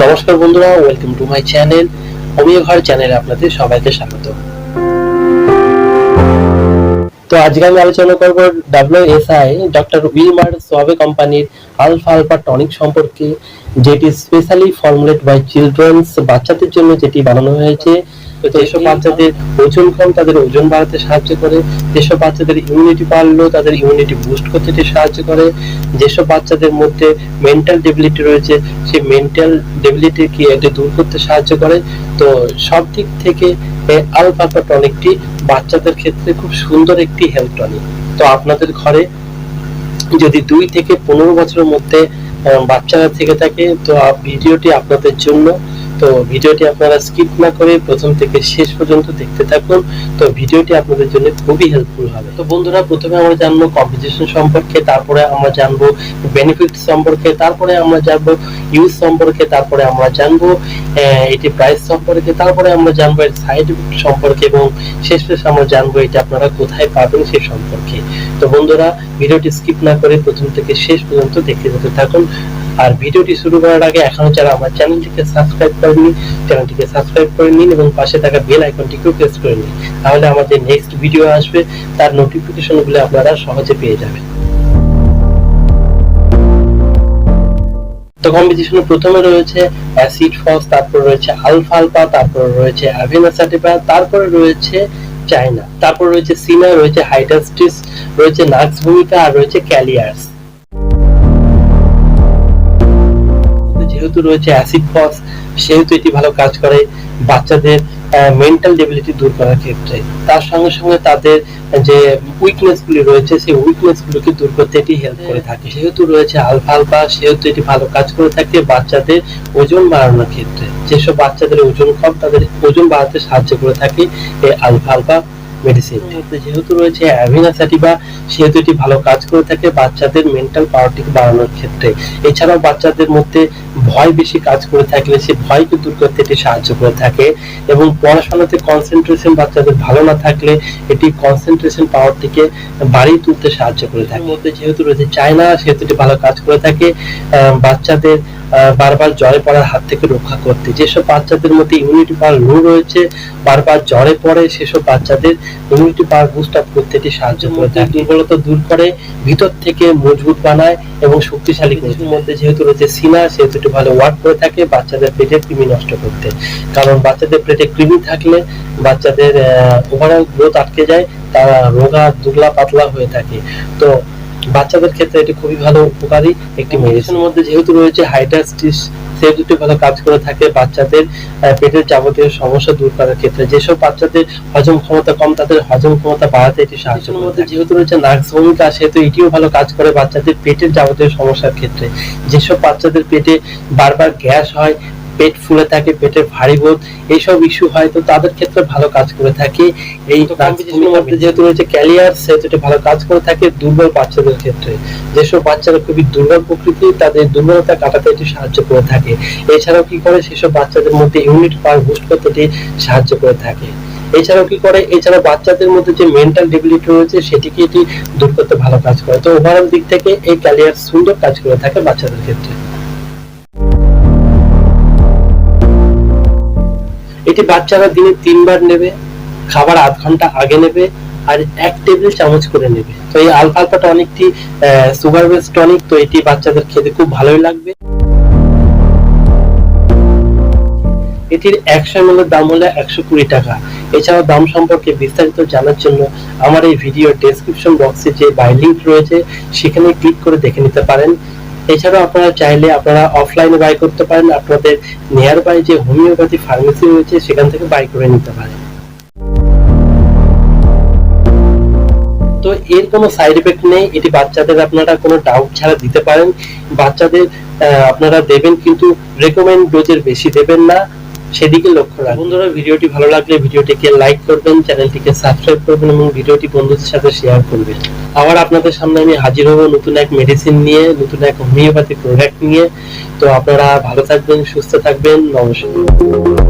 নমস্কার বন্ধুরা, welcome to my channel homeo ঘর চ্যানেলে আপনাদের সবাইকে স্বাগত। তো আজকে আমি আলোচনা করব WSI ডক্টর উইলমার সোয়াবে কোম্পানির আলফালফা টনিক সম্পর্কে, যেটি স্পেশালি ফর্মুলেট বাই চিলড্রেন্স, বাচ্চাদের জন্য যেটি বানানো হয়েছে। যেসব বাচ্চাদের ওজন কম তাদের ওজন বাড়াতে সাহায্য করে, যেসব বাচ্চাদের ইমিউনিটি পাওয়ার লো তাদের ইমিউনিটি বুস্ট করতে সাহায্য করে, যেসব বাচ্চাদের মধ্যে মেন্টাল ডেবিলিটি রয়েছে সেই মেন্টাল ডেবিলিটিকে এটি দূর করতে সাহায্য করে। তো সব দিক থেকে আলফালফা টনিকটি বাচ্চাদের ক্ষেত্রে খুব সুন্দর একটি হেলথ টনিক। তো আপনাদের ঘরে যদি 2 থেকে 15 বছরের মধ্যে বাচ্চারা থেকে থাকে তো ভিডিওটি আপনাদের জন্য। তো ভিডিওটি আপনারা স্কিপ না করে প্রথম থেকে শেষ পর্যন্ত দেখতে থাকুন। তো ভিডিওটি আপনাদের জন্য খুবই হেল্পফুল হবে। তো বন্ধুরা, প্রথমে আমরা জানবো কম্পোজিশন সম্পর্কে, তারপরে আমরা জানবো বেনিফিট সম্পর্কে, তারপরে আমরা জানবো ইউজ সম্পর্কে, তারপরে আমরা জানবো এটি প্রাইস সম্পর্কে, তারপরে আমরা জানবো এর সাইড ইফেক্ট সম্পর্কে এবং শেষে আমরা জানবো এটা আপনারা কোথায় পাবেন সেই সম্পর্কে। তো বন্ধুরা, ভিডিওটি স্কিপ না করে প্রথম থেকে শেষ পর্যন্ত দেখতে যেতে থাকুন। আর ভিডিওটি শুরু করার আগে এখনো যারা আমার চ্যানেলটিকে সাবস্ক্রাইব করেননি, চ্যানেলটিকে সাবস্ক্রাইব করে নিন এবং পাশে থাকা বেল আইকনটিকেও প্রেস করে নিন, তাহলে আমাদের নেক্সট ভিডিও আসবে তার নোটিফিকেশনগুলো আপনারা সহজে পেয়ে যাবেন। তো কম্পোজিশনে প্রথমে রয়েছে অ্যাসিড ফস, তারপর রয়েছে আলফালফা, তারপর রয়েছে অ্যাভেনা সাটিভা, তারপরে রয়েছে চায়না, তারপর রয়েছে সিনা, রয়েছে হাইড্রাস্টিস, রয়েছে নাক্স ভূমিকা, আর রয়েছে ক্যালিয়ার্স। যেহেতু রয়েছে অ্যাসিড ফস, সেহেতু এটি ভালো কাজ করে বাচ্চাদের মেন্টাল ডেবিলিটি দূর করার ক্ষেত্রে। তার সঙ্গে সঙ্গে তাদের যে উইকনেস গুলি রয়েছে সেই উইকনেস গুলোকে দূর করতে এটি হেল্প করে থাকে। যেহেতু রয়েছে আলফালফা, সেহেতু এটি ভালো কাজ করে থাকে বাচ্চাদের ওজন বাড়ানোর ক্ষেত্রে। যেসব বাচ্চাদের ওজন কম তাদের ওজন বাড়াতে সাহায্য করে থাকে এই আলফালফা মেডিসিন। যেহেতু রয়েছে অ্যাভেনা সাটিভা, সেহেতু এটি ভালো কাজ করে থাকে বাচ্চাদের মেন্টাল পাওয়ারটিকে বাড়ানোর ক্ষেত্রে। এছাড়াও বাচ্চাদের মধ্যে ভয় বেশি কাজ করে থাকলে সেই ভয়কে দূর করতে এটি সাহায্য করে থাকে এবং পড়াশোনাতে কনসেন্ট্রেশন বাচ্চাদের ভালো না থাকলে এটি কনসেন্ট্রেশন পাওয়ারটিকে বাড়িয়ে তুলতে সাহায্য করে থাকে। মধ্যে যেহেতু রয়েছে চায়না, সেহেতু এটি ভালো কাজ করে থাকে বাচ্চাদের বারবার জ্বরে পড়ার হাত থেকে রক্ষা করতে। যেসব বাচ্চাদের মধ্যে ইমিউনিটি পাওয়ার লো রয়েছে, বারবার জ্বরে পড়ে, সেসব বাচ্চাদের ইমিউনিটি পাওয়ার বুস্ট আপ করতে এটি সাহায্য করে থাকে। দুর্বলতা দূর করে, ভিতর থেকে মজবুত বানায় এবং শক্তিশালী করে। এর মধ্যে যেহেতু রয়েছে সিনা, সেহেতু এটি ভালো ওয়ার্ক করে থাকে বাচ্চাদের পেটের কৃমি নষ্ট করতে। কারণ বাচ্চাদের পেটে কৃমি থাকলে বাচ্চাদের ওভারঅল গ্রোথ আটকে যায়, তারা রোগা দুগলা পাতলা হয়ে থাকে। তো বাচ্চাদের ক্ষেত্রে এটি খুবই ভালো উপকারী একটি মেডিসিনের মধ্যে যেহেতু রয়েছে হাইড্রাস্টিস, সেহেতু এটি ভালো কাজ করে থাকে বাচ্চাদের পেটের যাবতীয় সমস্যা দূর করার ক্ষেত্রে। যেসব বাচ্চাদের হজম ক্ষমতা কম তাদের হজম ক্ষমতা বাড়াতে এটি সাহায্য করে। মধ্যে যেহেতু রয়েছে নাক্স ভূমিকা, সেহেতু এটিও ভালো কাজ করে বাচ্চাদের পেটের যাবতীয় সমস্যার ক্ষেত্রে। যেসব বাচ্চাদের পেটে বারবার গ্যাস হয়, পেট ফুলে থাকে, পেটের ভারী বোধ, এইসব ইস্যু হয়, তো তাদের ক্ষেত্রে ভালো কাজ করে থাকে এই কম্পোজিশনের মধ্যে। যেহেতু রয়েছে ক্যালিয়ার্স, সেহেতু এটি ভালো কাজ করে থাকে দুর্বল বাচ্চাদের ক্ষেত্রে। যেসব বাচ্চারা খুবই দুর্বল প্রকৃতি তাদের দুর্বলতা কাটাতে এটি সাহায্য করে থাকে। এছাড়াও কি করে, সেসব বাচ্চাদের মধ্যে ইমিউনিটি পাওয়ার বুস্ট করতে এটি সাহায্য করে থাকে। এছাড়াও কি করে, এছাড়া বাচ্চাদের মধ্যে যে মেন্টাল ডেবিলিটি রয়েছে সেটিকে এটি দূর করতে ভালো কাজ করে। তো ওভারঅল দিক থেকে এই ক্যালিয়ার্স সুন্দর কাজ করে থাকে বাচ্চাদের ক্ষেত্রে। এটি বাচ্চারা দিনে 3 বার নেবে, খাবার আধ ঘন্টা আগে নেবে আর 1 টেবিল চামচ করে নেবে। তো এই আলফালফা টনিকটি সুগার বেস টনিক, তো এটি বাচ্চাদের খেতে খুব ভালোই লাগবে। এটির 100 ml এর দাম হলো 120 টাকা। এছাড়াও দাম সম্পর্কে বিস্তারিত জানার জন্য আমার এই ভিডিও ডেসক্রিপশন বক্সে যে বাই লিংক রয়েছে সেখানে ক্লিক করে দেখে নিতে পারেন। এছাড়াও আপনারা চাইলে আপনারা অফলাইনে বাই করতে পারেন, আপনাদের নিয়ার বাই যে হোমিওপ্যাথি ফার্মেসি রয়েছে সেখান থেকে বাই করে নিতে পারেন। তো এর কোনো সাইড এফেক্ট নেই, এটি বাচ্চাদের আপনারা কোনো ডাউট ছাড়া দিতে পারেন। বাচ্চাদের আপনারা দেবেন কিন্তু রেকমেন্ড ডোজের বেশি দেবেন না, সেদিকে লক্ষ্য রাখবেন। বন্ধুরা, ভিডিওটি ভালো লাগলে ভিডিওটিকে লাইক করবেন, চ্যানেলটিকে সাবস্ক্রাইব করবেন এবং ভিডিওটি বন্ধুদের সাথে শেয়ার করবেন। আবার আপনাদের সামনে আমি হাজির হব নতুন এক মেডিসিন নিয়ে, নতুন এক হোমিওপ্যাথি প্রোডাক্ট নিয়ে। তো আপনারা ভালো থাকবেন, সুস্থ থাকবেন, নমস্কার।